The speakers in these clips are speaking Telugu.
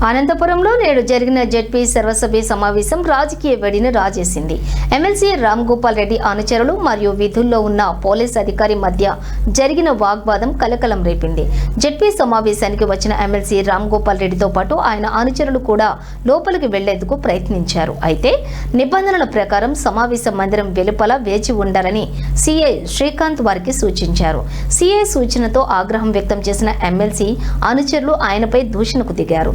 అనంతపురంలో నేడు జరిగిన జెడ్పీ సర్వసభ్య సమావేశం రాజకీయ వేడిని రాజేసింది. ఎమ్మెల్సీ రామ్ గోపాల్ రెడ్డి అనుచరులు మరియు విధుల్లో ఉన్న పోలీస్ అధికారి మధ్య జరిగిన వాగ్వాదం కలకలం రేపింది. జెడ్పీ సమావేశానికి వచ్చిన ఎమ్మెల్సీ రామ్ గోపాల్ రెడ్డితో పాటు ఆయన అనుచరులు కూడా లోపలికి వెళ్లేందుకు ప్రయత్నించారు. అయితే నిబంధనల ప్రకారం సమావేశ మందిరం వెలుపల వేచి ఉండాలని సీఐ శ్రీకాంత్ వారికి సూచించారు. సీఐ సూచనతో ఆగ్రహం వ్యక్తం చేసిన ఎమ్మెల్సీ అనుచరులు ఆయనపై దూషణకు దిగారు.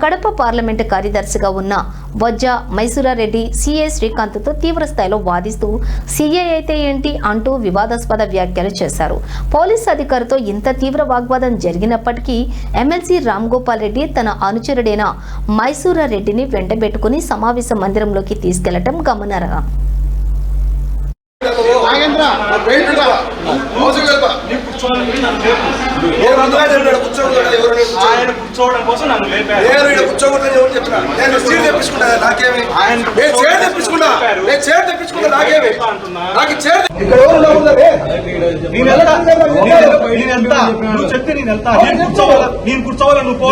కడప పార్లమెంటు కార్యదర్శిగా ఉన్న వజ్జ మైసూరారెడ్డి సీఐ శ్రీకాంత్తో తీవ్ర స్థాయిలో వాదిస్తూ సీఐ అయితే ఏంటి అంటూ వివాదాస్పద వ్యాఖ్యలు చేశారు. పోలీసు అధికారితో ఇంత తీవ్ర వాగ్వాదం జరిగినప్పటికీ ఎమ్మెల్సీ రామ్ గోపాల్ రెడ్డి తన అనుచరుడైన మైసూరారెడ్డిని వెంటబెట్టుకుని సమావేశ మందిరంలోకి తీసుకెళ్లటం గమనార్హం. నేను కూర్చోవాలి నువ్వు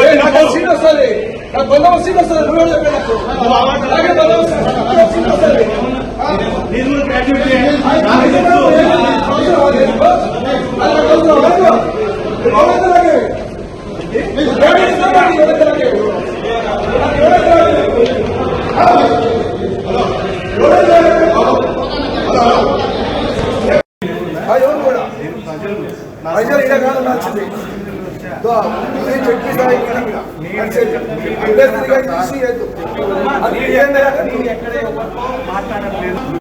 మాట్లాడలేదు.